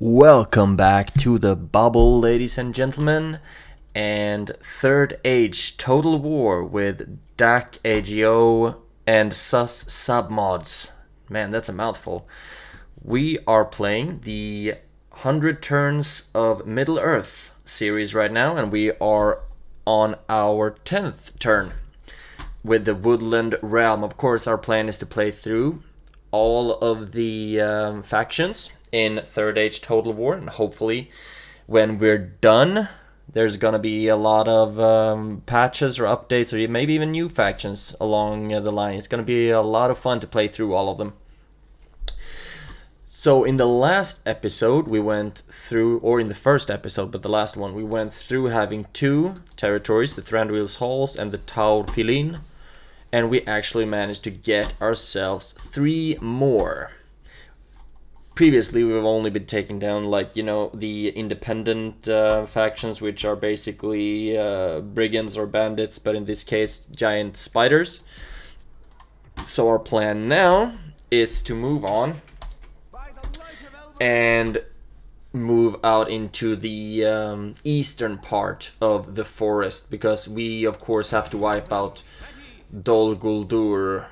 Welcome back to the bubble, ladies and gentlemen, and Third Age Total War with DAC AGO and SUS submods. Man, that's a mouthful. We are playing the 100 Turns of Middle-earth series right now, and we are on our 10th turn with the Woodland Realm. Of course, our plan is to play through all of the factions in Third Age Total War, and hopefully when we're done there's gonna be a lot of patches or updates or maybe even new factions along the line. It's gonna be a lot of fun to play through all of them. So in the last episode we went through, or in the first episode, but the last one, we went through having two territories, the Thranduil's Halls and the Taur Filin, and we actually managed to get ourselves 3 more. Previously we've only been taking down, like, you know, the independent factions, which are basically brigands or bandits, but in this case giant spiders. So our plan now is to move on and move out into the eastern part of the forest, because we of course have to wipe out Dol Guldur.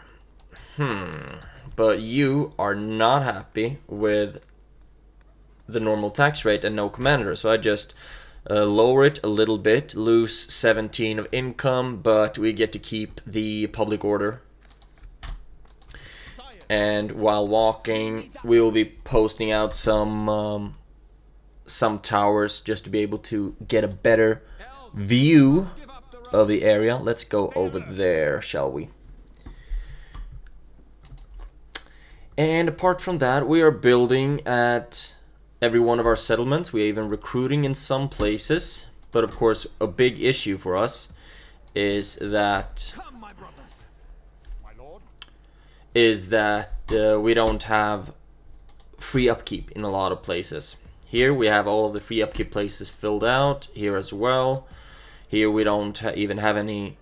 But you are not happy with the normal tax rate and no commander, so I just lower it a little bit, lose 17 of income, but we get to keep the public order. And while walking, we will be posting out some towers just to be able to get a better view of the area. Let's go over there, shall we? And apart from that, we are building at every one of our settlements. We're even recruiting in some places. But of course, a big issue for us is that we don't have free upkeep in a lot of places. Here we have all of the free upkeep places filled out. Here as well. Here we don't even have any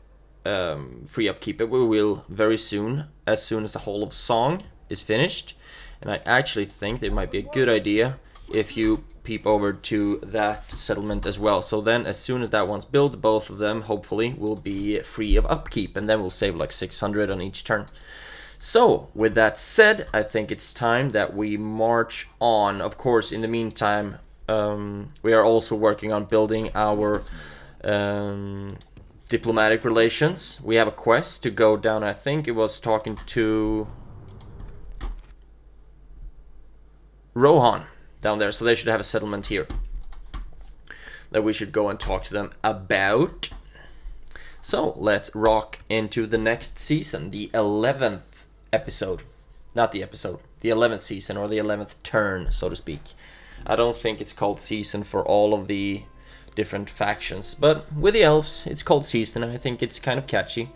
free upkeep, but we will very soon as the Hall of Song is finished. And I actually think it might be a good idea if you peep over to that settlement as well. So then as soon as that one's built, both of them hopefully will be free of upkeep, and then we'll save like 600 on each turn. So with that said, I think it's time that we march on. Of course, in the meantime, we are also working on building our diplomatic relations. We have a quest to go down. I think it was talking to Rohan down there, so they should have a settlement here that we should go and talk to them about. So let's rock into the next season, the 11th episode. Not the episode, the 11th season, or the 11th turn, so to speak. I don't think it's called season for all of the different factions, but with the elves it's called season, and I think it's kind of catchy.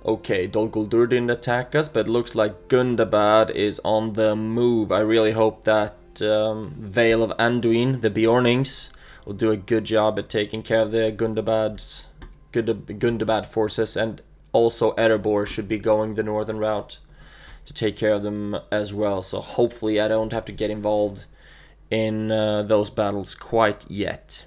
Okay, Dol Guldur didn't attack us, but it looks like Gundabad is on the move. I really hope that Vale of Anduin, the Bjornings, will do a good job at taking care of the Gundabad forces, and also Erebor should be going the northern route to take care of them as well. So hopefully I don't have to get involved in those battles quite yet.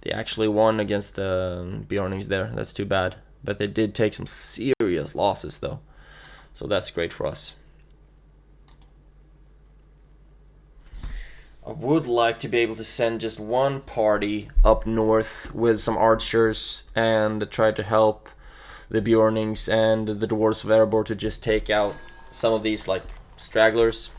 They actually won against the Bjornings there. That's too bad. But they did take some serious losses though. So that's great for us. I would like to be able to send just one party up north with some archers and try to help the Bjornings and the Dwarves of Erebor to just take out some of these like stragglers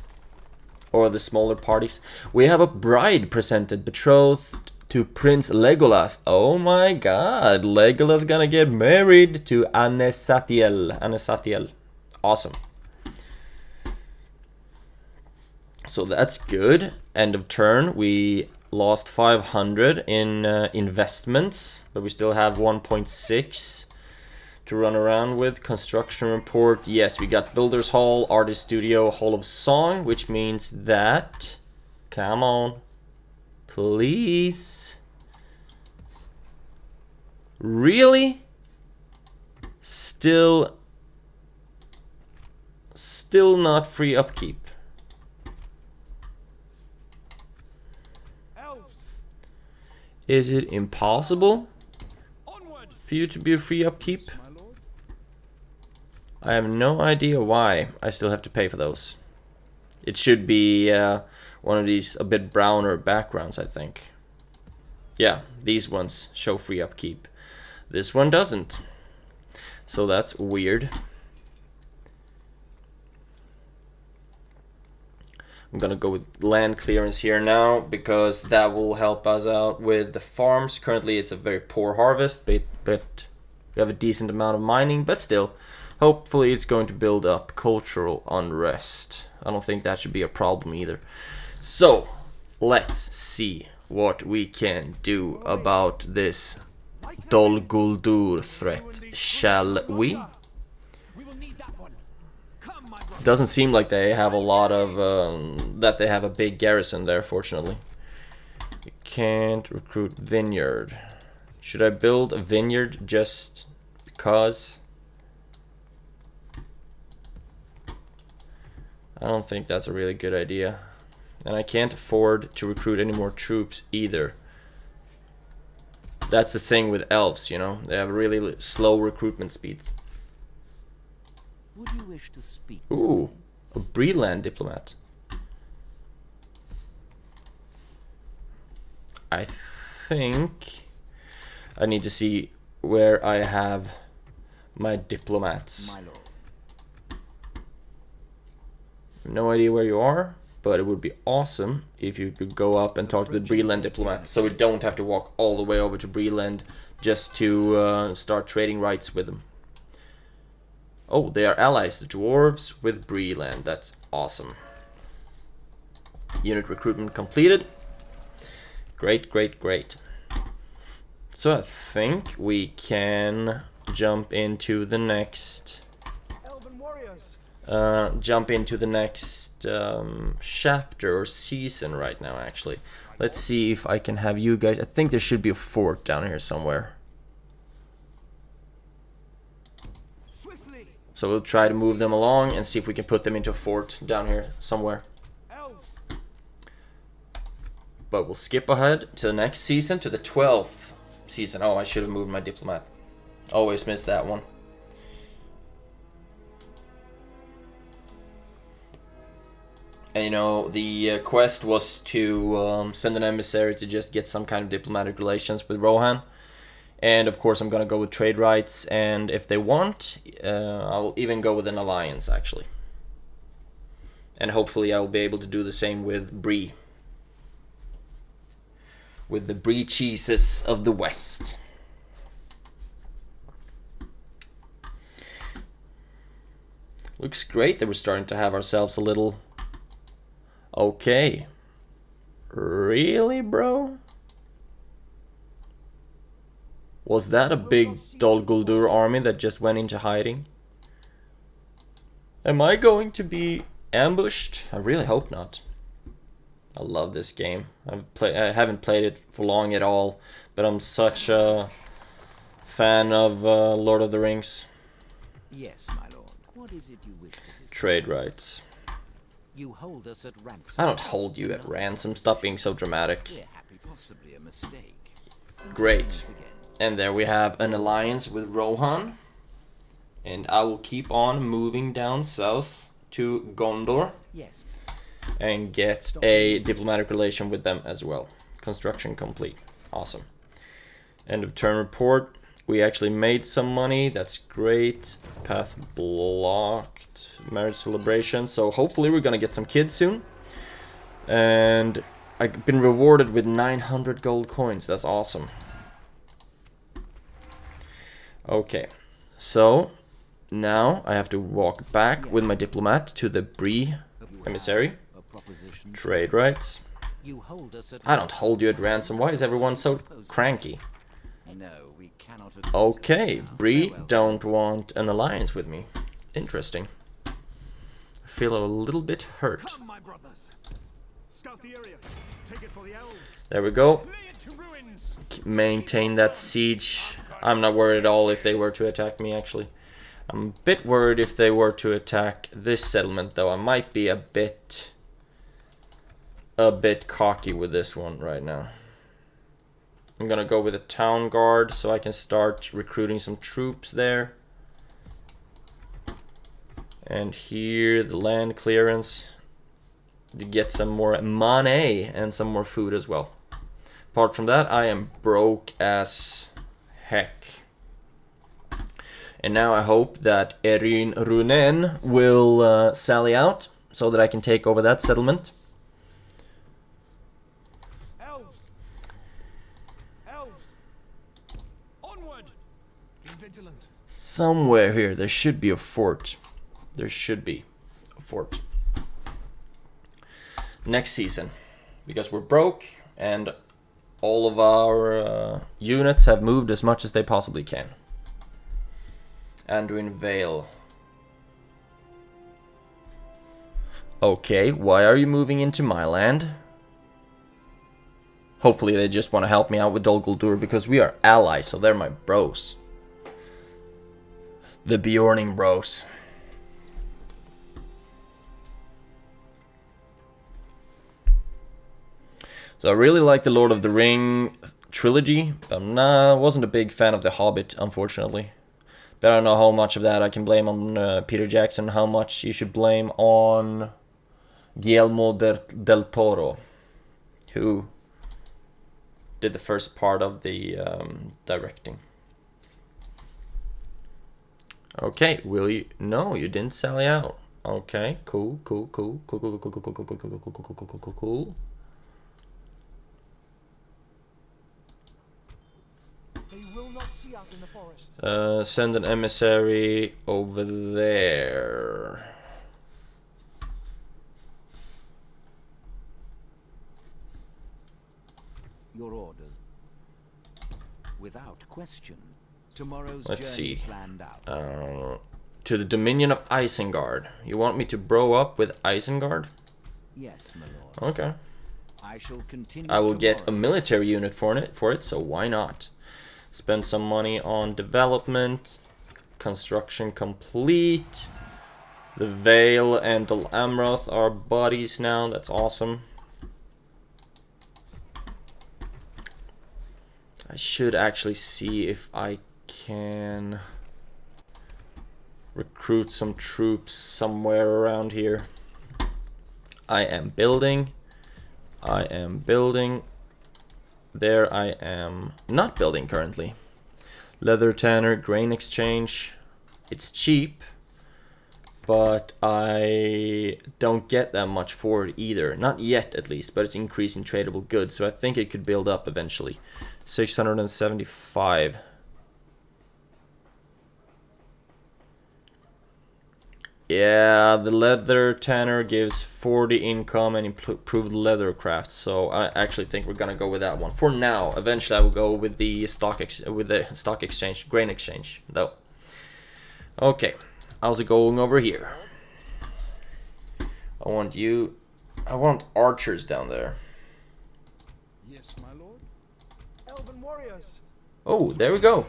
or the smaller parties. We have a bride presented, betrothed to Prince Legolas. Oh my god, Legolas gonna get married to Anesatiel. Awesome. So that's good. End of turn, we lost 500 in investments, but we still have 1.6 to run around with. Construction report, yes, we got Builder's Hall, Artist Studio, Hall of Song, which means that, come on, please, really? Still still not free upkeep. Is it impossible for you to be a free upkeep? I have no idea why I still have to pay for those. It should be one of these a bit browner backgrounds, I think. Yeah, these ones show free upkeep. This one doesn't. So that's weird. I'm gonna go with land clearance here now, because that will help us out with the farms. Currently it's a very poor harvest, but we have a decent amount of mining, but still, hopefully it's going to build up cultural unrest. I don't think that should be a problem either. So, let's see what we can do about this Dol Guldur threat, shall we? Doesn't seem like they have a lot of, that they have a big garrison there, fortunately. We can't recruit vineyard. Should I build a vineyard just because? I don't think that's a really good idea. And I can't afford to recruit any more troops either. That's the thing with elves, you know, they have really slow recruitment speeds. Would you wish to speak? Ooh, a Breland diplomat. I think I need to see where I have my diplomats. My lord. No idea where you are, but it would be awesome if you could go up and talk to the Breland diplomat, so we don't have to walk all the way over to Breland just to start trading rights with them. Oh, they are allies, the dwarves with Breland. That's awesome. Unit recruitment completed. Great, great, great. So I think we can jump into the next chapter or season right now, actually. Let's see if I can have you guys. I think there should be a fort down here somewhere. So we'll try to move them along and see if we can put them into a fort down here somewhere. But we'll skip ahead to the next season, to the 12th season. Oh, I should have moved my diplomat. Always miss that one. And you know, the quest was to send an emissary to just get some kind of diplomatic relations with Rohan. And of course I'm gonna go with trade rights, and if they want, I'll even go with an alliance actually. And hopefully I'll be able to do the same with Bree. With the Bree cheeses of the West. Looks great that we're starting to have ourselves a little... Okay. Really, bro? Was that a big Dol Guldur army that just went into hiding? Am I going to be ambushed? I really hope not. I love this game. I haven't played it for long at all, but I'm such a fan of Lord of the Rings. Yes, my lord. What is it you wish to discuss? Trade rights. You hold us at ransom. I don't hold you at ransom. Stop being so dramatic. We're happy. Possibly a mistake. Great. And there we have an alliance with Rohan. And I will keep on moving down south to Gondor. Yes. And get a diplomatic relation with them as well. Construction complete. Awesome. End of turn report. We actually made some money. That's great. Path blocked. Marriage celebration. So hopefully we're gonna get some kids soon. And I've been rewarded with 900 gold coins. That's awesome. Okay. So now I have to walk back with my diplomat to the Bree emissary. Trade rights. I don't hold you at ransom. Why is everyone so cranky? Okay, Bree don't want an alliance with me. Interesting. I feel a little bit hurt. There we go. Maintain that siege. I'm not worried at all if they were to attack me, actually. I'm a bit worried if they were to attack this settlement, though. I might be a bit cocky with this one right now. I'm gonna go with a town guard so I can start recruiting some troops there. And here, the land clearance to get some more money and some more food as well. Apart from that, I am broke as heck. And now I hope that Erin Runen will sally out so that I can take over that settlement. Elves! Elves! Onward! Be vigilant. Somewhere here, there should be a fort. There should be a fort. Next season. Because we're broke and all of our units have moved as much as they possibly can. Anduin Vale. Okay, why are you moving into my land? Hopefully they just want to help me out with Dol Guldur because we are allies, so they're my bros. The Bjorning bros. So I really like the Lord of the Ring trilogy, but I wasn't a big fan of The Hobbit, unfortunately. But I don't know how much of that I can blame on Peter Jackson, how much you should blame on Guillermo del Toro, who did the first part of the directing. Okay, will you? No, you didn't sally out. Okay, cool. Send an emissary over there. Your orders. Without question. Tomorrow's Let's journey see. planned out. To the Dominion of Isengard. You want me to bro up with Isengard? Yes, my lord. Okay. I shall continue. I will get a tomorrow. military unit for it, so why not? Spend some money on development. Construction complete. The Vale and Dol Amroth are buddies now. That's awesome. I should actually see if I can recruit some troops somewhere around here. I am building. There I am not building currently. Leather tanner, grain exchange. It's cheap, but I don't get that much for it either. Not yet, at least, but it's increasing tradable goods, so I think it could build up eventually. 675. Yeah, the leather tanner gives 40 income and improved leather craft, so I actually think we're gonna go with that one for now. Eventually, I will go with the stock exchange, grain exchange, though. Okay, how's it going over here? I want archers down there. Yes, my lord. Elven warriors. Oh, there we go.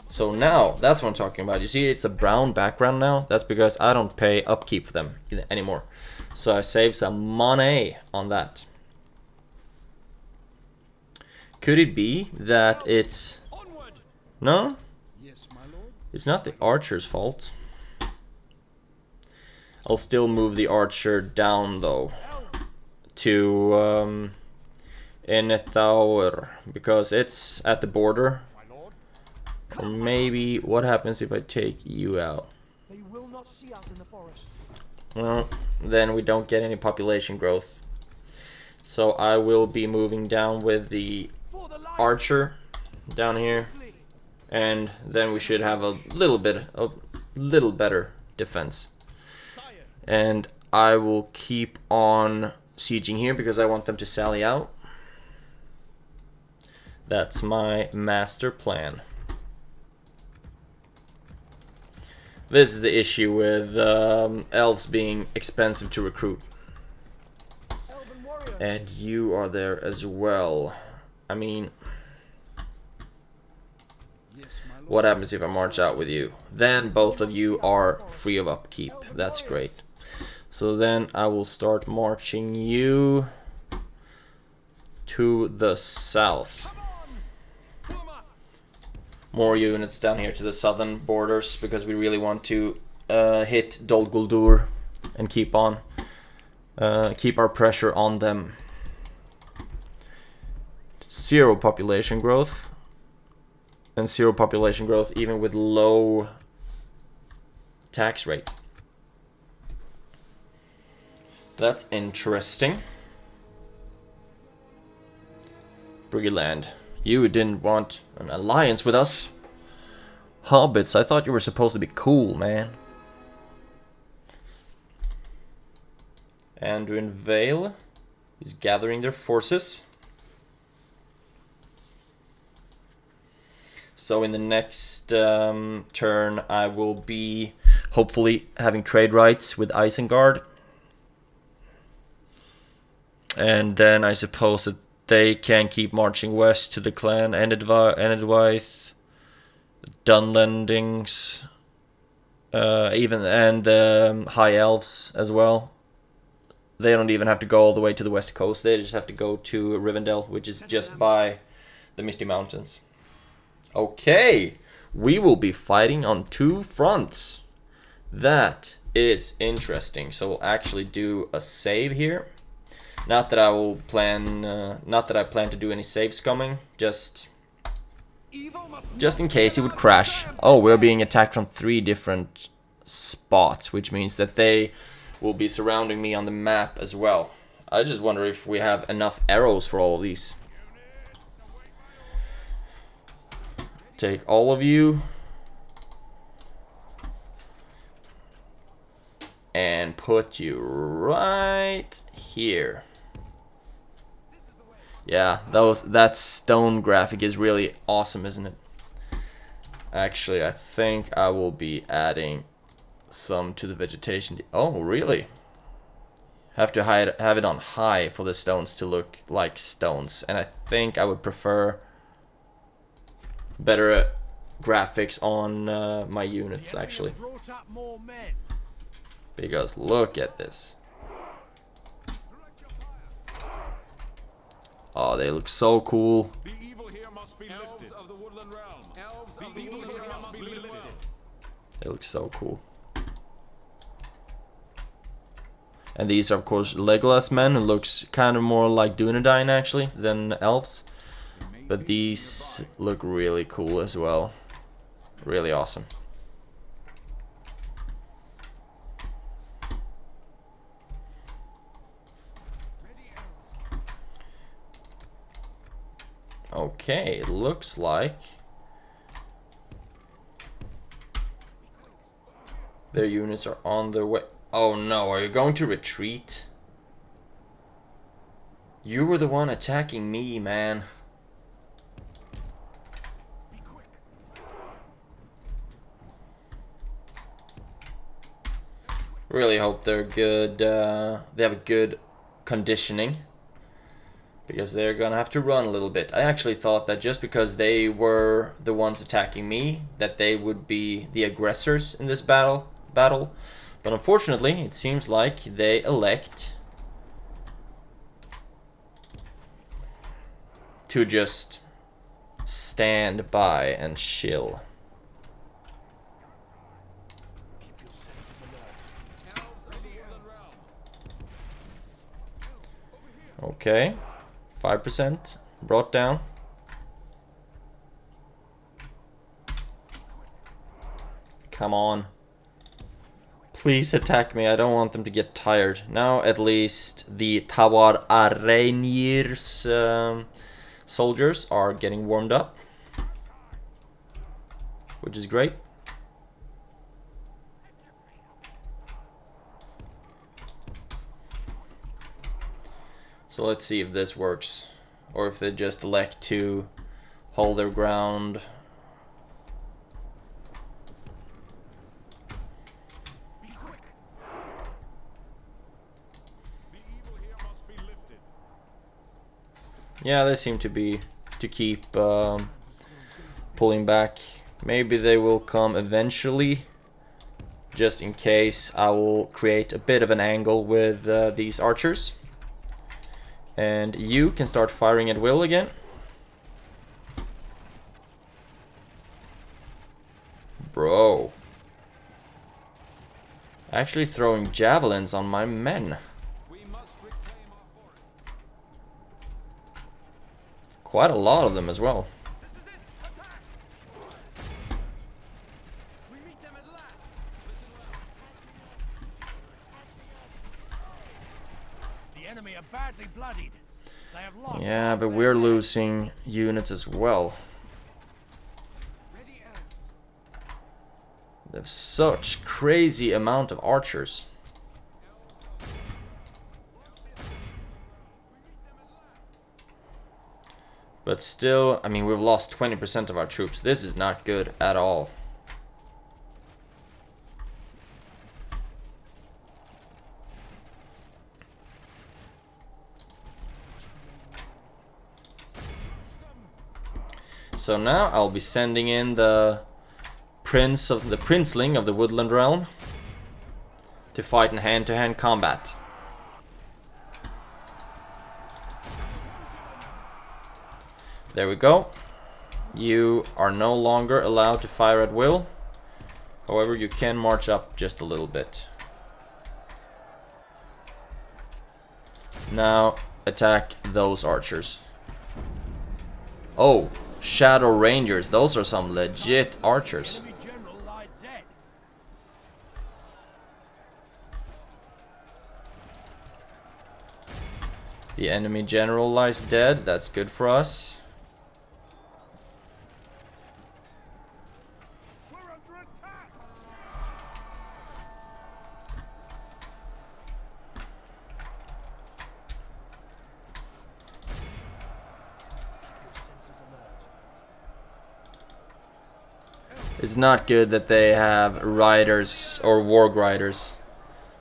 So now, that's what I'm talking about. You see, it's a brown background now. That's because I don't pay upkeep for them anymore. So I save some money on that. Could it be that it's... No? Yes, my lord. It's not the archer's fault. I'll still move the archer down, though. To Enethaur, because it's at the border. Or maybe, what happens if I take you out? They will not see us in the forest. Well, then we don't get any population growth. So I will be moving down with the archer down here. And then we should have a little better defense. And I will keep on sieging here because I want them to sally out. That's my master plan. This is the issue with elves being expensive to recruit. And you are there as well. I mean, What happens if I march out with you? Then both of you are free of upkeep. That's great. So then I will start marching you to the south. More units down here to the southern borders because we really want to hit Dol Guldur and keep our pressure on them. 0 population growth. And 0 population growth even with low tax rate. That's interesting. Briggerland, you didn't want an alliance with us. Hobbits, I thought you were supposed to be cool, man. Anduin Vale is gathering their forces. So in the next turn, I will be hopefully having trade rights with Isengard. And then I suppose that they can keep marching west to the clan Enedwythe, Dunlendings, and High Elves as well. They don't even have to go all the way to the west coast. They just have to go to Rivendell, which is just by the Misty Mountains. Okay, we will be fighting on 2 fronts. That is interesting. So we'll actually do a save here. Not that I plan to do any save scumming. Just in case it would crash. Oh, we're being attacked from 3 different spots, which means that they will be surrounding me on the map as well. I just wonder if we have enough arrows for all of these. Take all of you and put you right here. Yeah, that stone graphic is really awesome, isn't it? Actually, I think I will be adding some to the vegetation. Oh, really? Have to have it on high for the stones to look like stones, and I think I would prefer better graphics on my units actually, because look at this. Oh, they look so cool. The evil here must be lifted. Elves of the Woodland Realm. Elves of the evil here must be lifted. They look so cool. And these are of course Legolas men, who looks kind of more like Dunedain actually than elves. But these look really cool as well. Really awesome. Okay, it looks like their units are on their way. Oh no, are you going to retreat? You were the one attacking me, man. Really hope they're good. They have a good conditioning, because they're gonna have to run a little bit. I actually thought that just because they were the ones attacking me, that they would be the aggressors in this battle. But unfortunately, it seems like they elect to just stand by and chill. Okay, 5% brought down. Come on. Please attack me. I don't want them to get tired. Now at least the Tawar Arenir's soldiers are getting warmed up, which is great. So let's see if this works, or if they just elect to hold their ground. Yeah, they seem to keep pulling back Maybe they will come eventually. Just in case, I will create a bit of an angle with these archers. And you can start firing at will again. Bro. Actually throwing javelins on my men. We must reclaim our forest. Quite a lot of them as well. This is it. Attack! We meet them at last. Listen well. The enemy are badly bloodied. They have lost. Yeah, but we're losing units as well. Ready, elves. They have such crazy amount of archers. But still, I mean, we've lost 20% of our troops. This is not good at all. So now I'll be sending in the princeling of the Woodland Realm to fight in hand-to-hand combat. There we go. You are no longer allowed to fire at will. However, you can march up just a little bit. Now attack those archers. Oh, Shadow Rangers. Those are some legit archers. Enemy general lies dead. The enemy general lies dead. That's good for us. We're under attack. It's not good that they have riders or warg riders.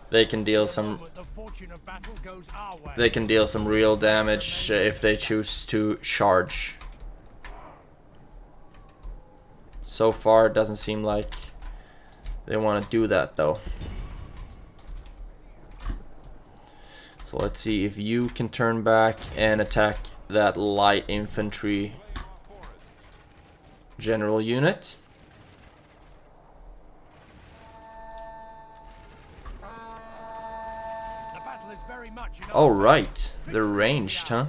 They can deal some But the fortune of battle goes our way. They can deal some real damage if they choose to charge. So far, it doesn't seem like they want to do that, though. So let's see if you can turn back and attack that light infantry general unit. The battle is very much in our Oh, right. They're ranged, huh?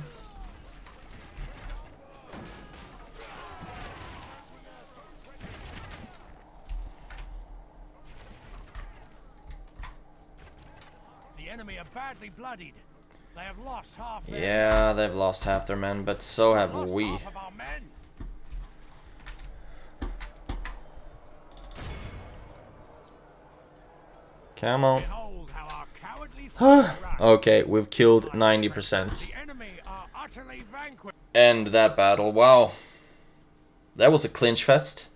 The enemy are badly bloodied. They have lost half their Yeah, they've lost half their men, but so have lost we. half of our men. Come on. Behold how our cowardly foes run. Okay, we've killed 90%. The enemy are utterly vanquished. End that battle. Wow. That was a clinch fest.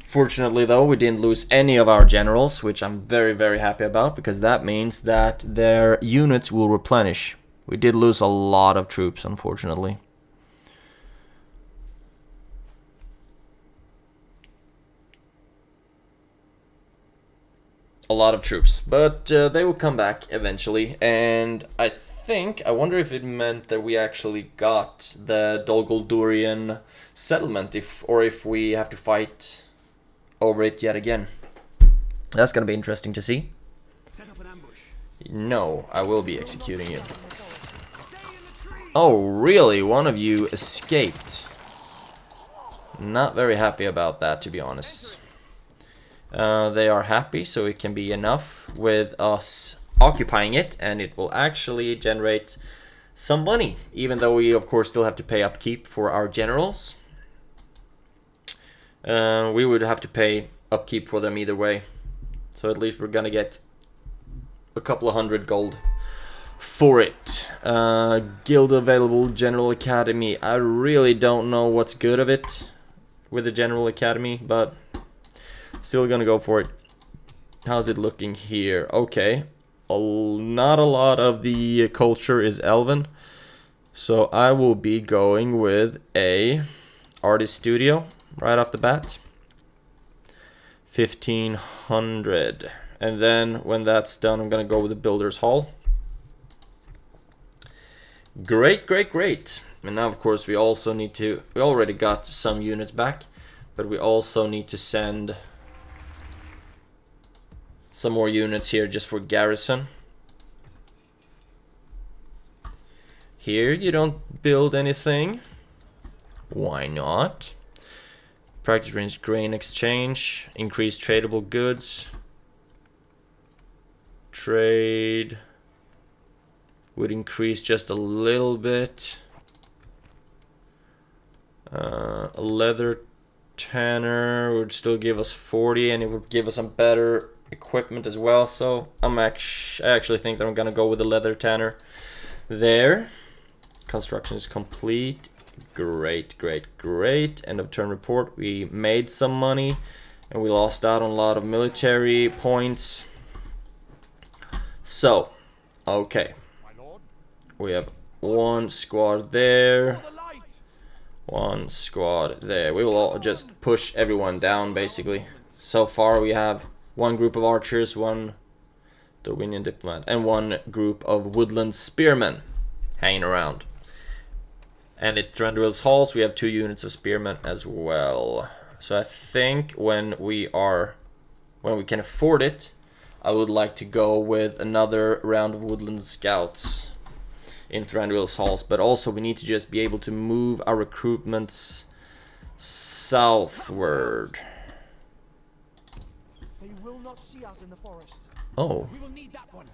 Fortunately, though, we didn't lose any of our generals, which I'm very, very happy about, because that means that their units will replenish. We did lose a lot of troops, unfortunately. A lot of troops, but they will come back eventually, and I wonder if it meant that we actually got the Dol Gul'Durian settlement, if we have to fight over it yet again. That's gonna be interesting to see. Set up an ambush. No, I will be executing you. Oh, really? One of you escaped. Not very happy about that, to be honest. They are happy, so it can be enough with us occupying it, and it will actually generate some money, even though we, of course, still have to pay upkeep for our generals. We would have to pay upkeep for them either way. So at least we're gonna get a couple of hundred gold for it. Guild available General Academy. I really don't know what's good of it with the General Academy, but still gonna go for it. How's it looking here? Okay. Not a lot of the culture is Elven. So I will be going with a artist studio right off the bat. 1500. And then when that's done, I'm gonna go with the Builder's Hall. Great, great, great. And now, of course, we also need to... We already got some units back, but we also need to send some more units here just for garrison. Here you don't build anything. Why not? Practice range grain exchange. Increase tradable goods. Trade would increase just a little bit. A leather tanner would still give us 40, and it would give us some better equipment as well. So I actually think that I'm gonna go with the leather tanner there. Construction is complete. Great, great, great. End of turn report. We made some money and we lost out on a lot of military points. So, okay. We have one squad there. One squad there. We will all just push everyone down basically. So far we have one group of archers, one Darwinian diplomat, and one group of woodland spearmen hanging around. And at Thranduil's Halls we have 2 units of spearmen as well. So I think when we can afford it, I would like to go with another round of woodland scouts in Thranduil's Halls. But also we need to just be able to move our recruitments southward. They will not see us in the forest. Oh, We will need that one.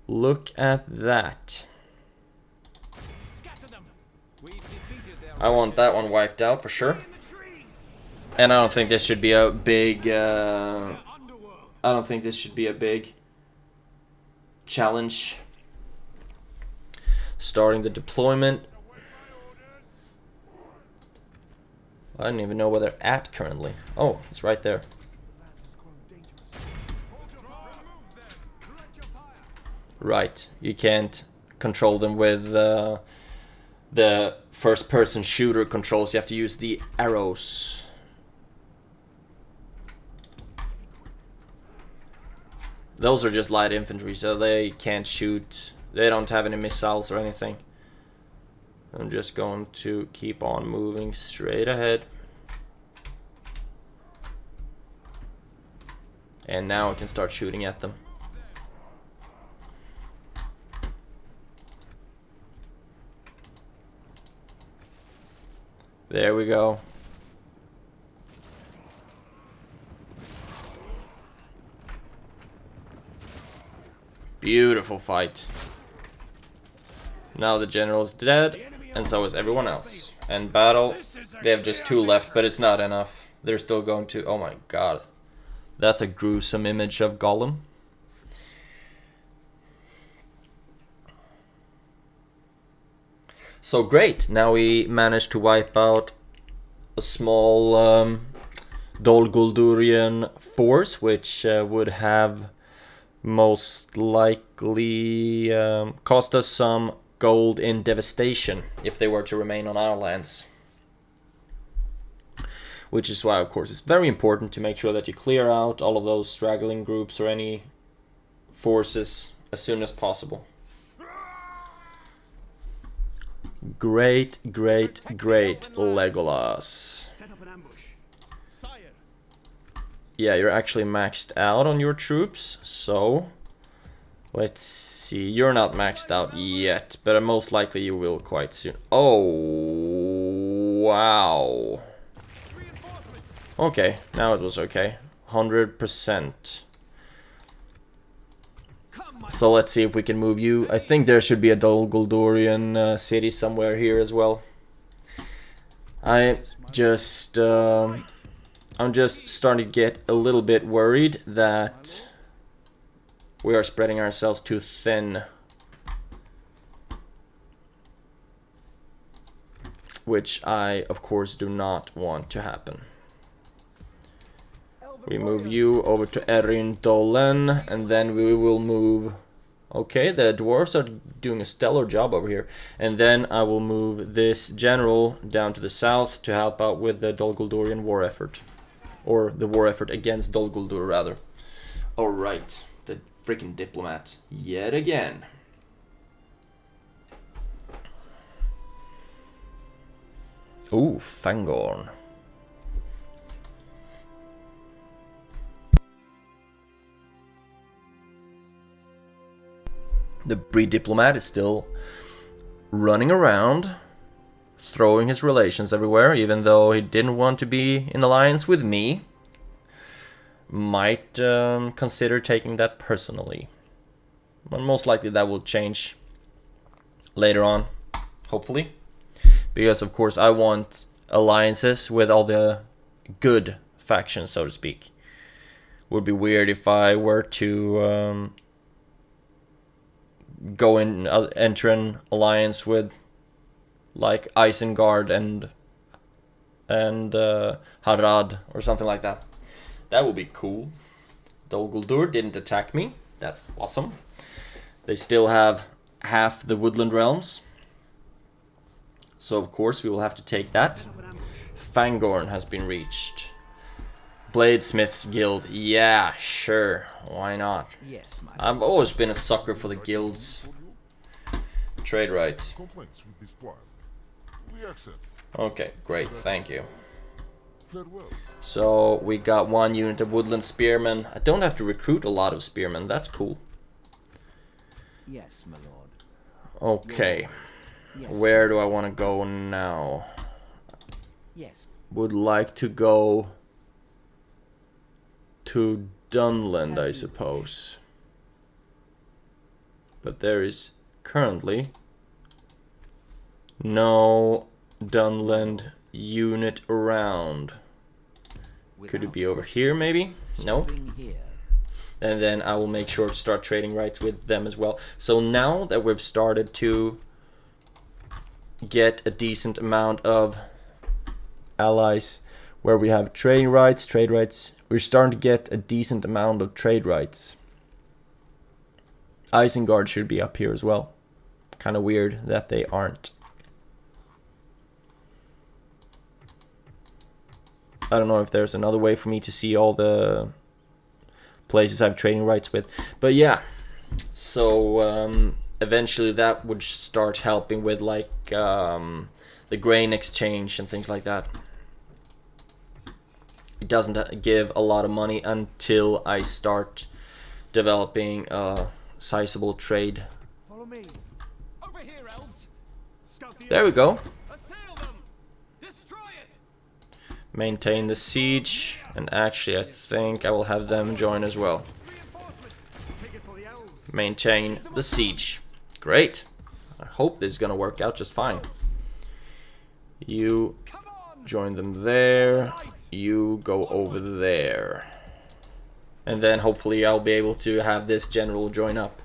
look at that. Scatter them. I want that one wiped out for sure. In the trees. And I don't think this should be a big I don't think this should be a big challenge. Starting the deployment. I don't even know where they're at currently. Oh, it's right there. Right, you can't control them with the first-person shooter controls. You have to use the arrows. Those are just light infantry, so they can't shoot. They don't have any missiles or anything. I'm just going to keep on moving straight ahead. And now I can start shooting at them. There we go. Beautiful fight. Now the general's dead, and so is everyone else. And battle, they have just 2 left, but it's not enough. They're still going to... Oh my god. That's a gruesome image of Gollum. So great, now we managed to wipe out a small Dol Gul'Durian force, which would have most likely cost us some gold in devastation if they were to remain on our lands. Which is why, of course, it's very important to make sure that you clear out all of those straggling groups or any forces as soon as possible. Great, great, great, Legolas. Set up an ambush. Sire. Yeah, you're actually maxed out on your troops, so let's see. You're not maxed out yet, but most likely you will quite soon. Oh, wow. Okay, now it was okay. 100%. So let's see if we can move you. I think there should be a Dol Gul'Durian city somewhere here as well. I'm just starting to get a little bit worried that we are spreading ourselves too thin. Which I, of course, do not want to happen. We move you over to Erin Dolan, and then we will move... Okay, the dwarves are doing a stellar job over here. And then I will move this general down to the south to help out with the Dol Gul'Durian war effort. or the war effort against Dol Guldur rather. Alright, the freaking diplomat yet again. Ooh, Fangorn. The breed diplomat is still running around, throwing his relations everywhere, even though he didn't want to be in alliance with me. Might consider taking that personally. But most likely that will change later on, hopefully. Because of course I want alliances with all the good factions, so to speak. Would be weird if I were to go in, enter an alliance with like Isengard and Harad or something like that. That would be cool. Dol Guldur didn't attack me. That's awesome. They still have half the Woodland Realms. So of course we will have to take that. Fangorn has been reached. Bladesmith's Guild. Yeah, sure. Why not? Yes, my I've always been a sucker for the guilds. Trade rights. Complaints with this plan. We accept. Okay, great. Thank you. Farewell. So we got one unit of Woodland Spearmen. I don't have to recruit a lot of Spearmen. That's cool. yes, my lord. Okay. Yes. Where do I want to go now? Yes. Would like to go to Dunland, I suppose. But there is currently no Dunland unit around. Could it be over here maybe? No. Stopping here. And then I will make sure to start trading rights with them as well. So now that we've started to get a decent amount of allies where we have trade rights, we're starting to get a decent amount of trade rights. Isengard should be up here as well. Kind of weird that they aren't. I don't know if there's another way for me to see all the places I have trading rights with. But yeah, so eventually that would start helping with like the grain exchange and things like that. It doesn't give a lot of money until I start developing a sizable trade. Follow me. Over here, elves. Scout the There we go. assail them. Destroy it. Maintain the siege, and actually I think I will have them join as well. Reinforcements. Take it for the elves. Maintain the siege. Great. I hope this is gonna work out just fine. You Come on. join them there. You go over there. And then hopefully I'll be able to have this general join up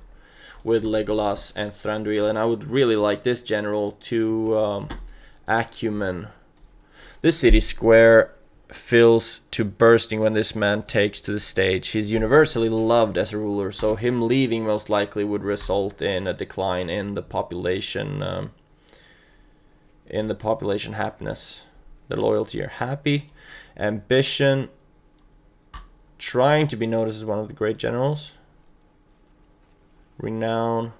with Legolas and Thranduil. And I would really like this general to acumen. This city square fills to bursting when this man takes to the stage. He's universally loved as a ruler, so him leaving most likely would result in a decline in the population happiness. The loyalty are happy. Ambition, trying to be noticed as one of the great generals. Renown.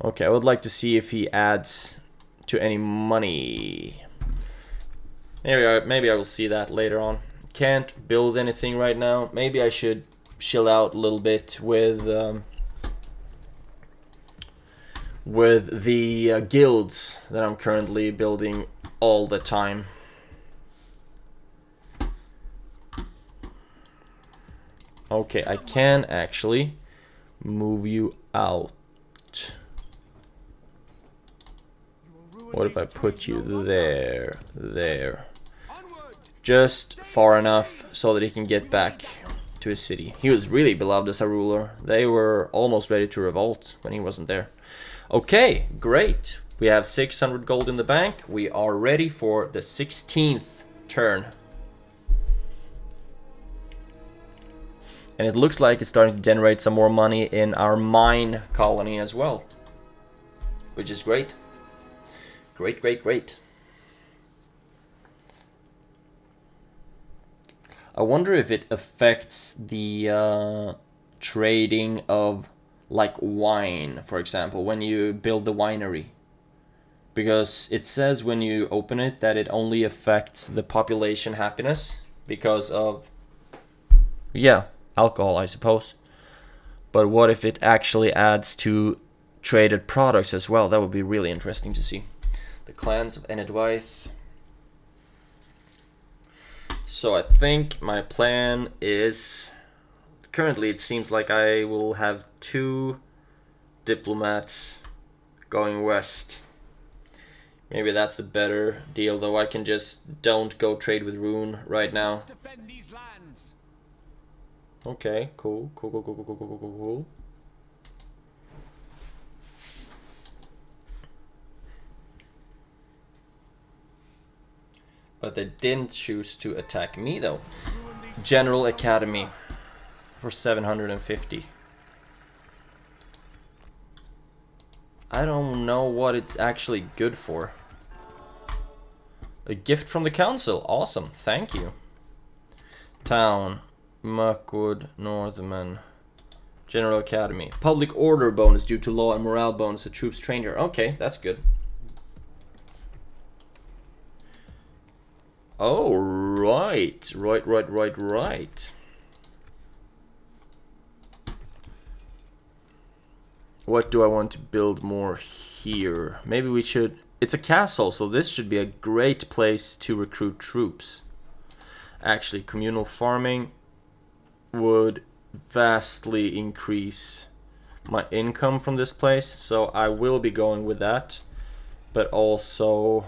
Okay, I would like to see if he adds to any money. Maybe I will see that later on. Can't build anything right now. Maybe I should chill out a little bit with the guilds that I'm currently building all the time. Okay, I can actually move you out. What if I put you there? Just far enough so that he can get back to his city. He was really beloved as a ruler. They were almost ready to revolt when he wasn't there. Okay, great. We have 600 gold in the bank. We are ready for the 16th turn. And it looks like it's starting to generate some more money in our mine colony as well. Which is great. Great. I wonder if it affects the trading of like wine, for example, when you build the winery. Because it says when you open it that it only affects the population happiness because of, yeah, alcohol, I suppose. But what if it actually adds to traded products as well? That would be really interesting to see. The clans of Enedwaith. So I think my plan is, currently it seems like I will have 2 diplomats going west. Maybe that's a better deal, though. I can just don't go trade with Rune right now. Let's defend these lands. Okay, cool. Cool. But they didn't choose to attack me, though. General Academy for 750. I don't know what it's actually good for. A gift from the council. Awesome. Thank you. Town. Muckwood. Northman. General Academy. Public order bonus due to law and morale bonus to troops trained here. Okay, that's good. Oh, right. Right. What do I want to build more here? Maybe we should... It's a castle, so this should be a great place to recruit troops. Actually, communal farming would vastly increase my income from this place, so I will be going with that. But also,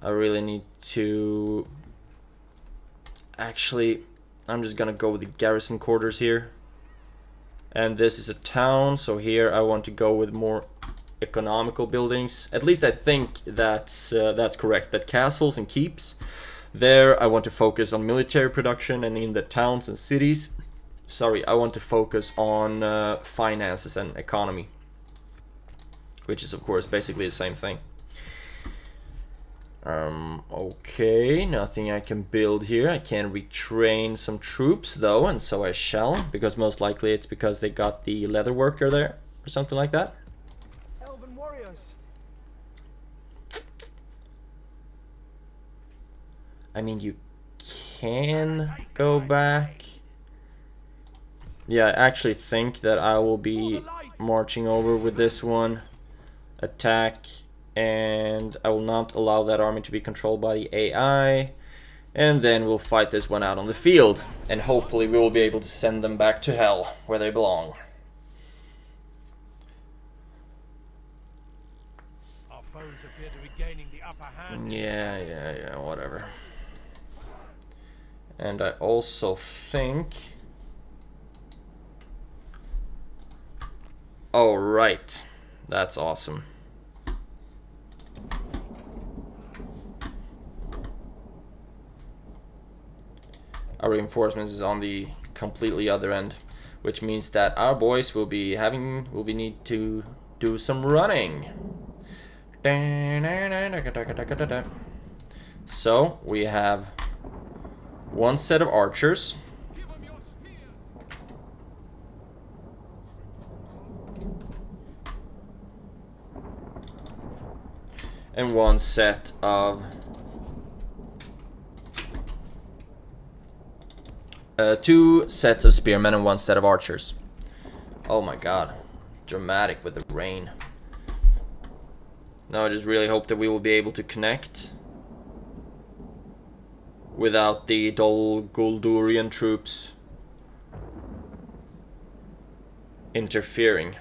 I really need to... Actually, I'm just gonna go with the garrison quarters here. And this is a town, so here I want to go with more economical buildings. At least I think that's correct. That castles and keeps, there I want to focus on military production, and in the towns and cities, I want to focus on finances and economy, which is of course basically the same thing. Okay, nothing I can build here. I can retrain some troops though, and so I shall, because most likely it's because they got the leather worker there or something like that. Elven warriors. I mean, you can go back. Yeah, I actually think that I will be marching over with this one. Attack. And I will not allow that army to be controlled by the AI. And then we'll fight this one out on the field. And hopefully we will be able to send them back to hell, where they belong. Our foes appear to be gaining the upper hand. Yeah, whatever. And I also think... Oh, right. That's awesome. Our reinforcements is on the completely other end, which means that our boys will be need to do some running. So we have one set of archers. And one set of two sets of spearmen and one set of archers. Oh my god. Dramatic with the rain. Now I just really hope that we will be able to connect without the Dol Gul'durian troops interfering.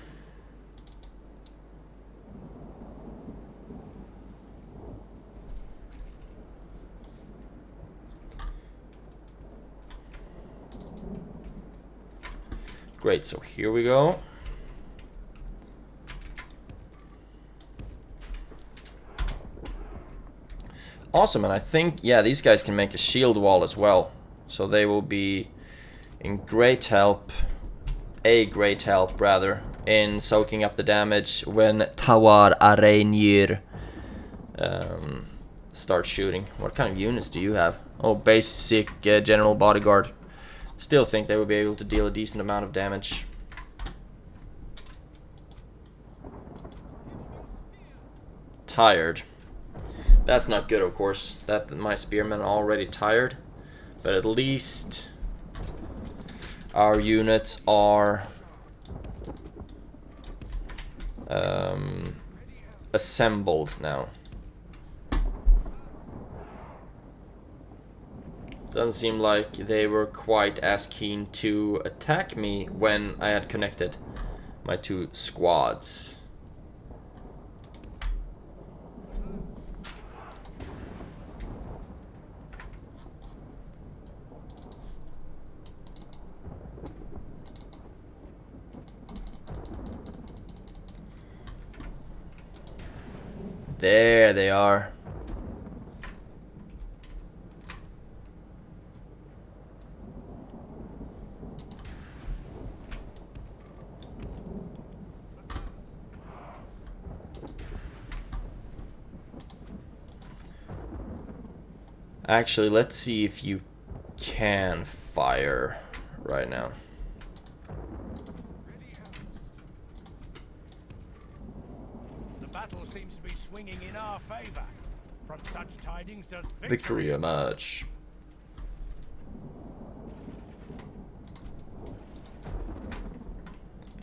Great, so here we go. Awesome, and I think, yeah, these guys can make a shield wall as well. So they will be in great help, rather, in soaking up the damage when Tawar Araynir starts shooting. What kind of units do you have? Oh, basic general bodyguard. Still think they would be able to deal a decent amount of damage. Tired. That's not good, of course. That my spearmen are already tired. But at least our units are assembled now. Doesn't seem like they were quite as keen to attack me when I had connected my two squads. There they are. Actually, let's see if you can fire right now. The battle seems to be swinging in our favor. From such tidings does Victory emerge.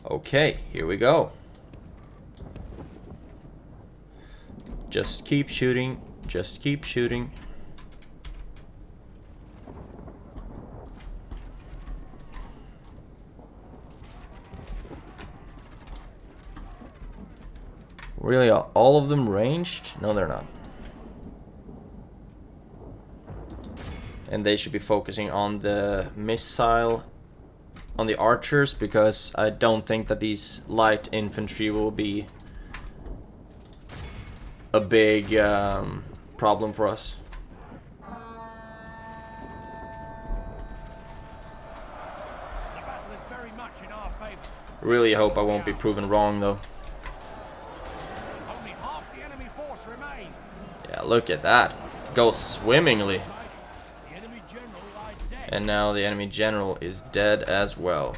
Okay, here we go. Just keep shooting. Just keep shooting. Really, are all of them ranged? No, they're not. And they should be focusing on the missile, on the archers, because I don't think that these light infantry will be a big problem for us. The battle is very much in our favor. Really hope I won't be proven wrong, though. Only half the enemy force remains. Yeah, look at that. Goes swimmingly. The enemy general lies dead. And now the enemy general is dead as well.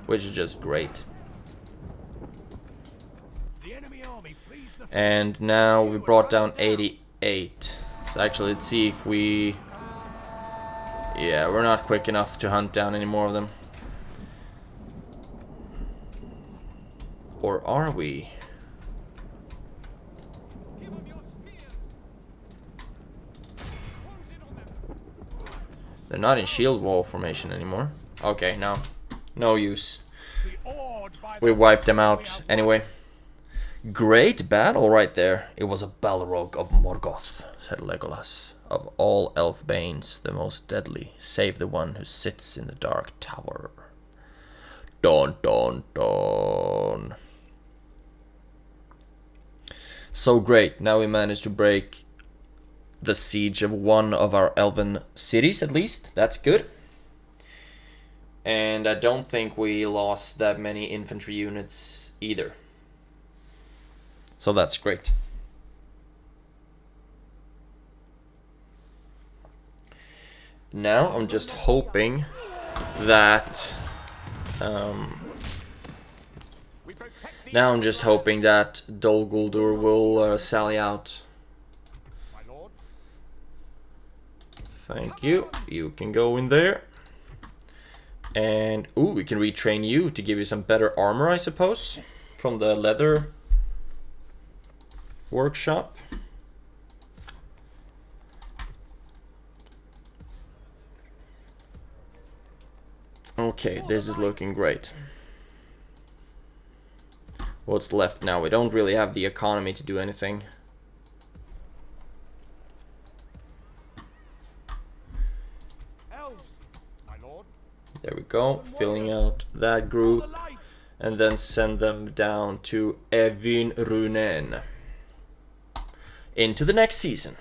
Which is just great. The enemy army flees the And now we brought down 88. So actually, let's see if we... Yeah, we're not quick enough to hunt down any more of them. Or are we? They're not in shield wall formation anymore. Okay, no. No use. We wiped them out anyway. Great battle right there. It was a Balrog of Morgoth, said Legolas. Of all elf banes, the most deadly, save the one who sits in the dark tower. Dun dun dun. So great, now we managed to break the siege of one of our elven cities, at least. That's good. And I don't think we lost that many infantry units either. So that's great. Now I'm just hoping that Dol Guldur will sally out. Thank you. You can go in there. And ooh, we can retrain you to give you some better armor, I suppose, from the leather workshop. Okay, this is looking great. What's left now? We don't really have the economy to do anything. There we go, filling out that group, and then send them down to Evin Runen into the next season.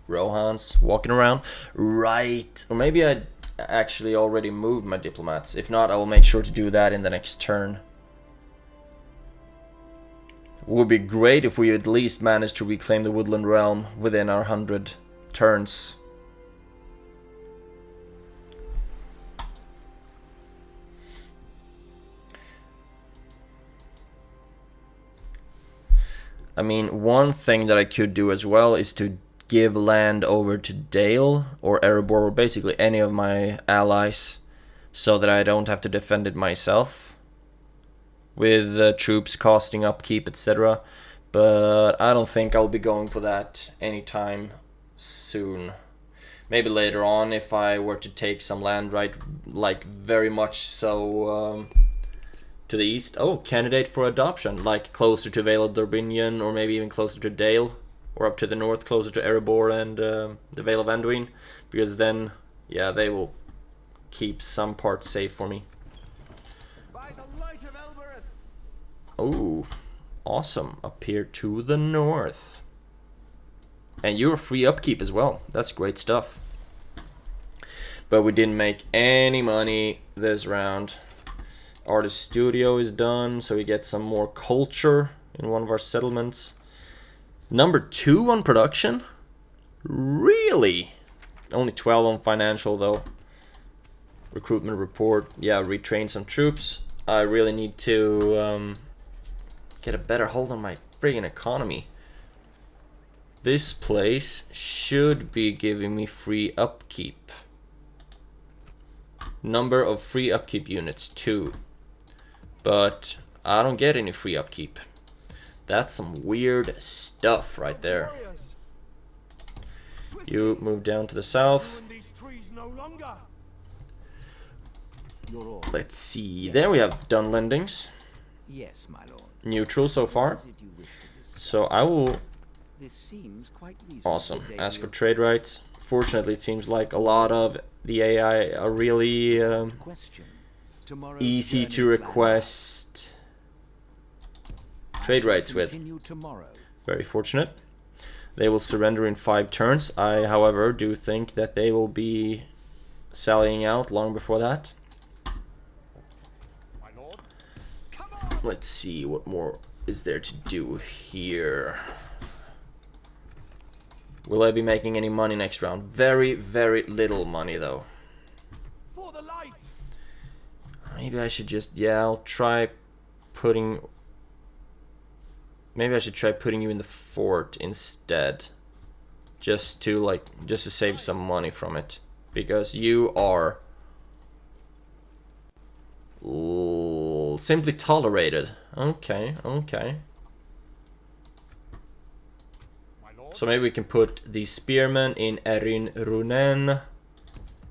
Rohan's walking around. Right. Or maybe I actually already moved my diplomats. If not, I will make sure to do that in the next turn. would be great if we at least managed to reclaim the Woodland Realm within our 100 turns. I mean, one thing that I could do as well is to give land over to Dale or Erebor or basically any of my allies so that I don't have to defend it myself with troops costing upkeep, etc. But I don't think I'll be going for that anytime soon. Maybe later on if I were to take some land right, like very much so to the east. Oh, candidate for adoption, like closer to Vale of Dorminion or maybe even closer to Dale, or up to the north closer to Erebor and the Vale of Anduin, because then, yeah, they will keep some parts safe for me. By the light of Elbereth. Oh, awesome, up here to the north. And you're free upkeep as well, that's great stuff. But we didn't make any money this round. Artist studio is done, so we get some more culture in one of our settlements. Number 2 on production? Really? Only 12 on financial though. Recruitment report, yeah, retrain some troops. I really need to get a better hold on my friggin' economy. This place should be giving me free upkeep. Number of free upkeep units, 2. But I don't get any free upkeep. That's some weird stuff right there. You move down to the south. These trees no longer. Your order. Let's see. There we have done lendings. Yes, my lord. Neutral so far. Is it you wish to discuss? So I will. This seems quite reasonable. Awesome. Ask for Daily trade rights. Fortunately, it seems like a lot of the AI are really question. Tomorrow's easy to journey plan. request I trade shall rights with. continue tomorrow. Very fortunate. They will surrender in 5 turns. I, however, do think that they will be sallying out long before that. My lord. Come on. Let's see what more is there to do here. Will I be making any money next round? Very, very little money though. For the light. Maybe I should just, yeah, I'll try putting, maybe I should try putting you in the fort instead. Just to save some money from it. Because you are simply tolerated. Okay, okay. My lord. So maybe we can put the spearmen in Erin Runen.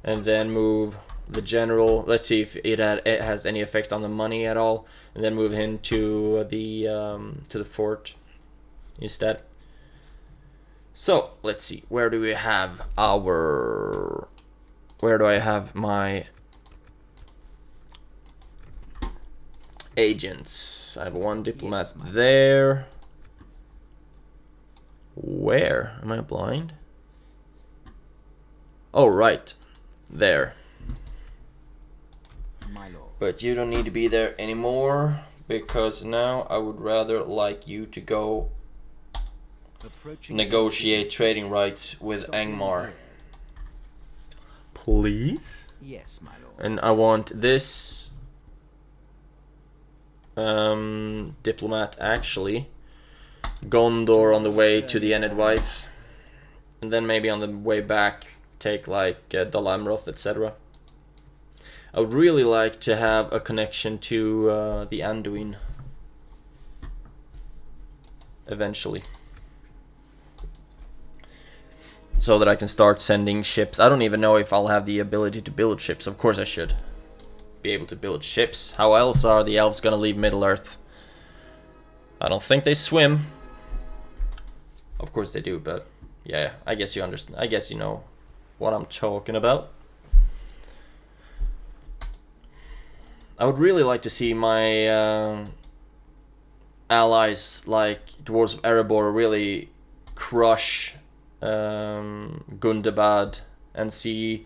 And then move the general. Let's see if it has any effect on the money at all. And then move him to the fort instead. So let's see. Where do we have our? Where do I have my agents? I have 1 diplomat there. Where? Am I blind? Oh, right. There. My lord. But you don't need to be there anymore, because now I would rather like you to go Approaching negotiate trading rights with Angmar. Please? Yes, my lord. And I want this diplomat actually. Gondor on the way to the Enid wife. And then maybe on the way back take like Dol Amroth, etc. I would really like to have a connection to the Anduin eventually. So that I can start sending ships. I don't even know if I'll have the ability to build ships. Of course I should be able to build ships. How else are the elves gonna leave Middle-earth? I don't think they swim. Of course they do, but yeah, I guess you understand. I guess you know what I'm talking about. I would really like to see my allies like Dwarves of Erebor really crush Gundabad, and see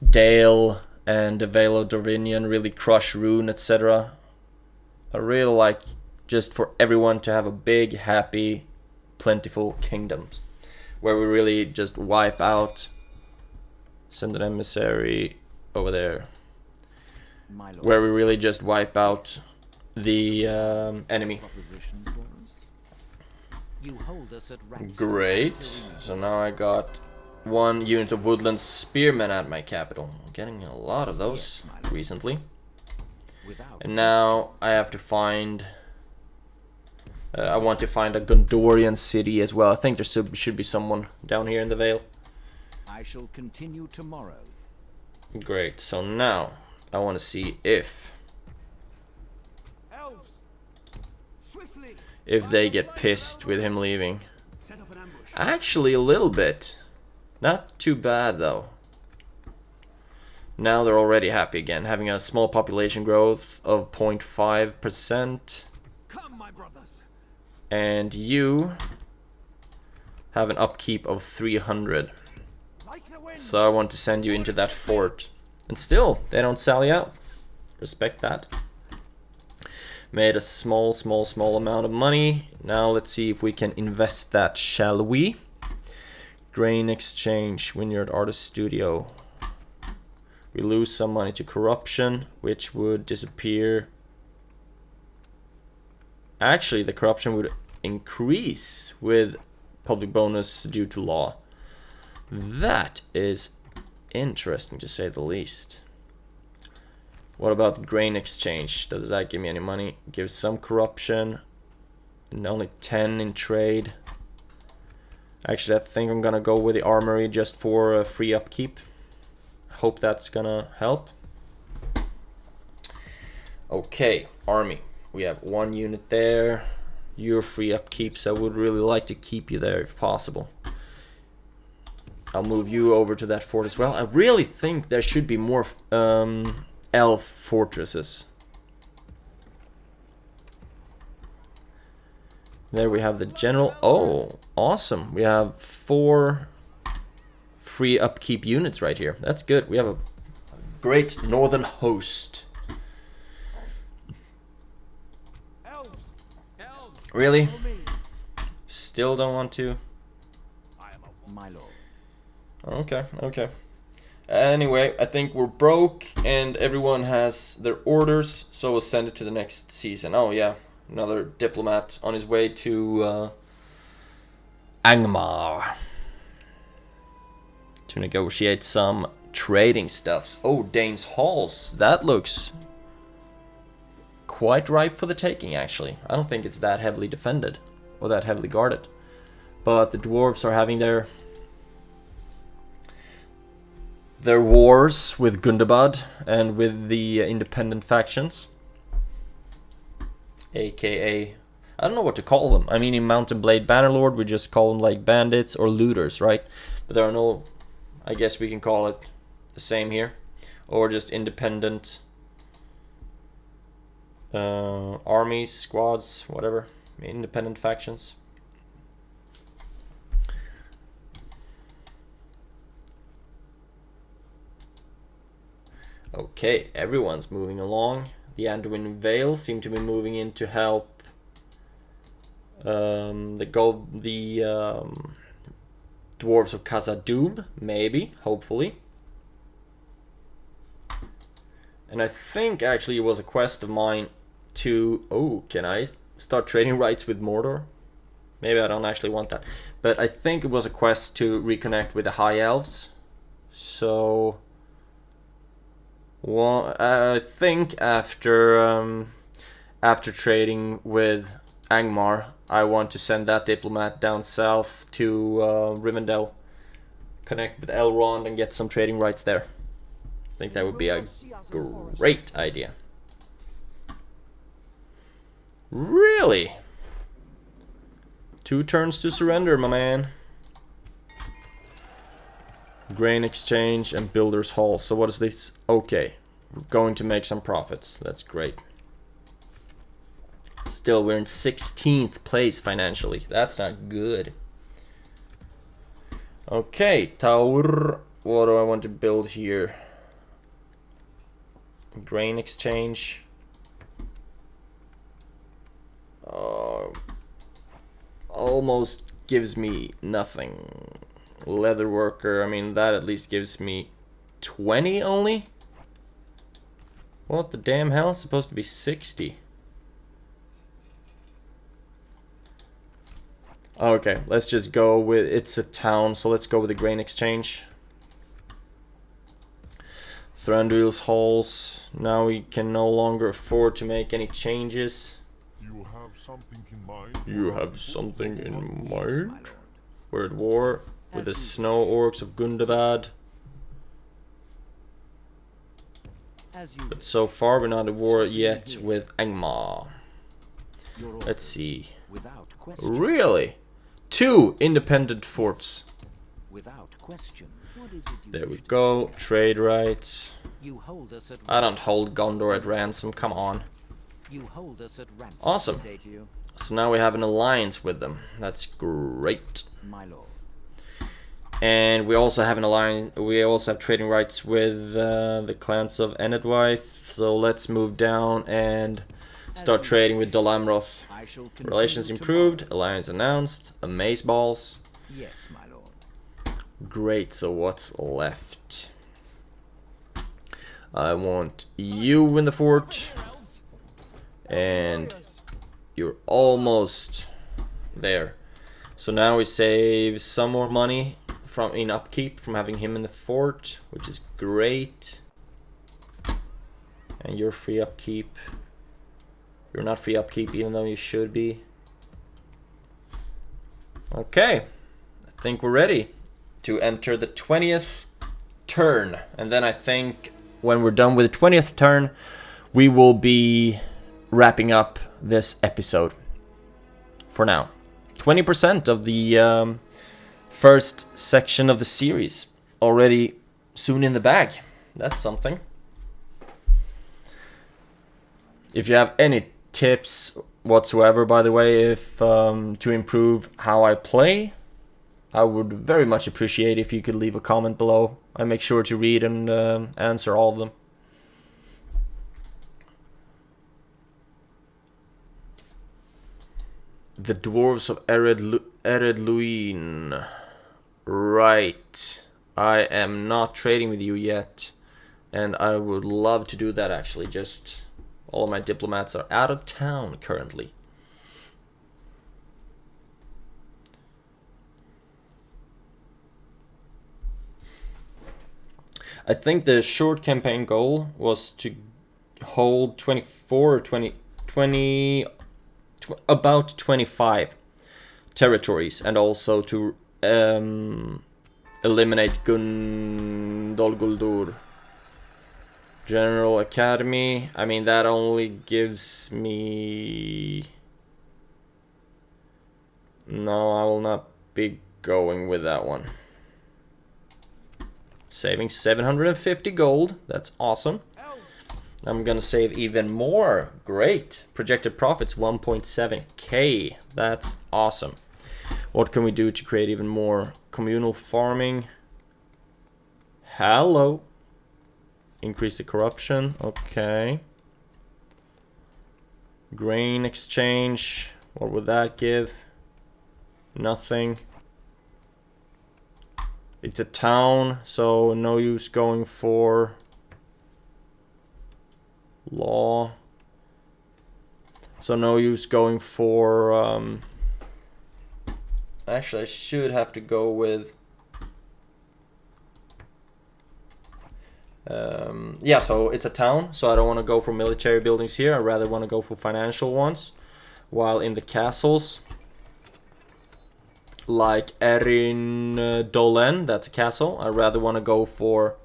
Dale and the Vale of Dorminion really crush Rune, etc. I really like just for everyone to have a big, happy, plentiful kingdoms, where we really just wipe out. Send an emissary over there, My lord. where we really just wipe out the enemy. Propositions for us? You hold us at ransom. Great. So now I got 1 unit of Woodland Spearmen at my capital. I'm getting a lot of those recently. Without And now I have to find... I want to find a Gondorian city as well. I think there should be someone down here in the Vale. I shall continue tomorrow. Great. So now I want to see if Elves, swiftly. they get pissed with him leaving. Set up an ambush. Actually, a little bit. Not too bad though. Now they're already happy again, having a small population growth of 0.5%. Come, my brothers. And you have an upkeep of 300. Like the wind. So I want to send you into that fort. And still, they don't sally out. Respect that. Made a small amount of money. Now let's see if we can invest that, shall we? Grain exchange, Vineyard Artist Studio. We lose some money to corruption, which would disappear. Actually, the corruption would increase with public bonus due to law. That is interesting, to say the least. What about grain exchange? Does that give me any money? Gives some corruption and only 10 in trade. Actually, I think I'm gonna go with the armory just for free upkeep. Hope that's gonna help. Okay, army. We have 1 unit there. You're free upkeep, so I would really like to keep you there if possible. I'll move you over to that fort as well. I really think there should be more elf fortresses. There we have the general. Oh, awesome. We have 4 free upkeep units right here. That's good. We have a great northern host. Elves. Elves. Really? Follow me. Still don't want to? I am a My lord. Okay, okay. Anyway, I think we're broke and everyone has their orders, so we'll send it to the next season. Oh yeah, another diplomat on his way to Angmar to negotiate some trading stuffs. Oh, Dane's Halls. That looks quite ripe for the taking, actually. I don't think it's that heavily defended or that heavily guarded. But the dwarves are having their wars with Gundabad and with the independent factions. AKA, I don't know what to call them. I mean, in Mountain Blade Bannerlord, we just call them like bandits or looters, right? But there are no, I guess we can call it the same here. Or just independent armies, squads, whatever. Independent factions. Okay, everyone's moving along. The Anduin Vale seem to be moving in to help the dwarves of Khazad-dûm, maybe, hopefully. And I think actually it was a quest of mine to... Oh, can I start trading rights with Mordor? Maybe I don't actually want that. But I think it was a quest to reconnect with the High Elves. So... Well, I think after trading with Angmar, I want to send that diplomat down south to Rivendell, connect with Elrond and get some trading rights there. I think that would be a great idea. Really? 2 turns to surrender, my man. Grain exchange and builder's hall. So what is this? Okay, we're going to make some profits. That's great. Still, we're in 16th place financially. That's not good. Okay, tower. What do I want to build here? Grain exchange. almost gives me nothing. Leather worker, I mean, that at least gives me 20 only? What the damn hell? It's supposed to be 60. Okay, let's just go with, it's a town, so let's go with the grain exchange. Thranduil's halls. Now we can no longer afford to make any changes. You have something in mind? You have something in Yes, my mind? lord. We're at war with the As snow orcs of Gundabad. As you But so far we're not at war yet with Angmar. your order, Let's see. without question. Really? 2 independent forts. Without question. What is it you There we wish to go. say? Trade rights. You hold us at I don't ransom. hold Gondor at ransom, come on. You hold us at ransom. Awesome. Day to you, So now we have an alliance with them. That's great. my lord. And we also have an alliance. We also have trading rights with the clans of Enedwythe. So let's move down and start trading with Dol Amroth. I shall continue Relations tomorrow. improved. Alliance announced. Amaze balls. Yes, my lord. Great. So what's left? I want you in the fort, and you're almost there. So now we save some more money from in upkeep from having him in the fort, which is great. And you're free upkeep. You're not free upkeep, even though you should be. Okay, I think we're ready to enter the 20th turn, and then I think when we're done with the 20th turn, we will be wrapping up this episode. For now, 20% of the first section of the series already soon in the bag. That's something. If you have any tips whatsoever, by the way, if to improve how I play, I would very much appreciate if you could leave a comment below. I make sure to read and answer all of them. The dwarves of Eredluin. Right. I am not trading with you yet, and I would love to do that actually. Just all of my diplomats are out of town currently. I think the short campaign goal was to hold 24 or 20, about 25 territories, and also to eliminate Dol Guldur. General Academy, I mean, that only gives me... No, I will not be going with that one. Saving 750 gold, that's awesome. I'm gonna save even more, great. Projected profits 1.7k, that's awesome. What can we do to create even more? Communal farming. Hello. Increase the corruption, okay. Grain exchange, what would that give? Nothing. It's a town, so no use going for law. So no use going for actually I should have to go with yeah, so it's a town, so I don't want to go for military buildings here. I rather want to go for financial ones. While in the castles, like Erin Dolen, that's a castle, I rather want to go for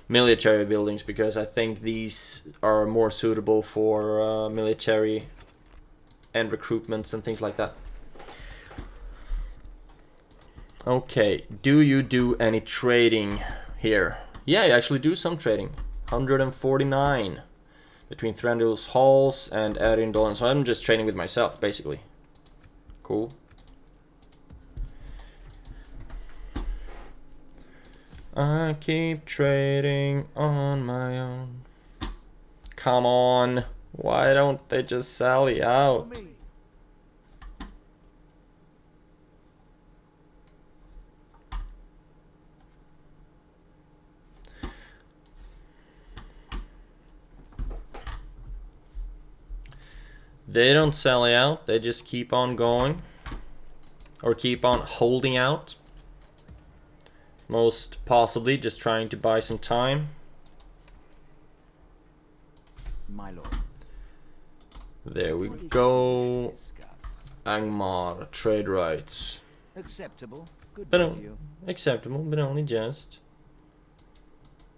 military buildings, because I think these are more suitable for military and recruitments and things like that. Okay, do you do any trading here? Yeah, I actually do some trading. 149 between Thranduil's halls and Erin Dolan, so I'm just trading with myself, basically. Cool. I keep trading on my own. Come on. Why don't they just sally out? They don't sell out, they just keep on going. Or keep on holding out. Most possibly just trying to buy some time. My lord. There we What is it go. you wish to discuss? Angmar, trade rights. Acceptable. Good But day no, to you. acceptable, but only just.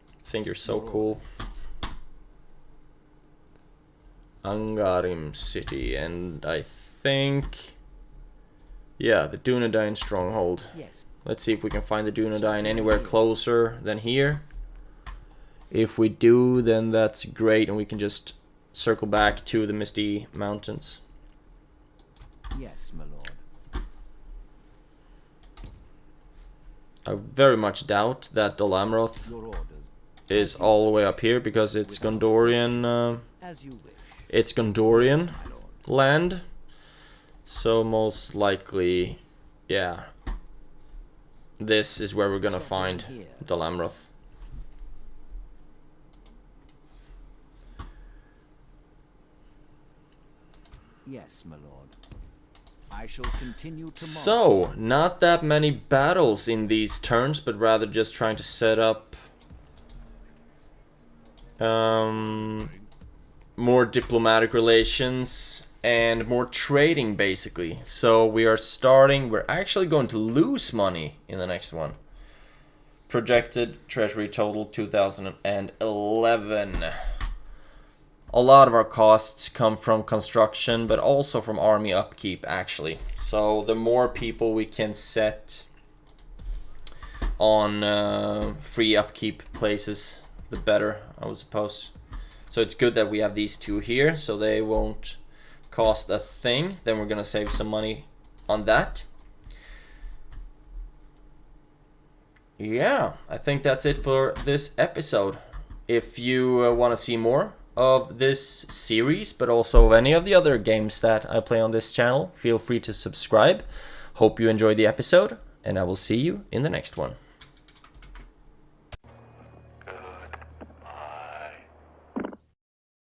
I think you're so cool. Angarim City, and I think... Yeah, the Dunedain stronghold. Yes. Let's see if we can find the Dunedain anywhere closer than here. If we do, then that's great, and we can just circle back to the Misty Mountains. Yes, my lord. I very much doubt that Dolamroth Your orders. is all the way up here, because it's Gondorian, As you wish. it's Gondorian My lord. land. So most likely, yeah, this is where we're gonna find Dolamroth. Yes, my lord. I shall continue tomorrow. So, not that many battles in these turns, but rather just trying to set up more diplomatic relations and more trading, basically. So we're actually going to lose money in the next one. Projected treasury total 2011. A lot of our costs come from construction, but also from army upkeep, actually. So the more people we can set on free upkeep places, the better, I would suppose. So it's good that we have these two here, so they won't cost a thing. Then we're gonna save some money on that. Yeah, I think that's it for this episode. If you want to see more of this series, but also of any of the other games that I play on this channel, feel free to subscribe. Hope you enjoyed the episode, and I will see you in the next one.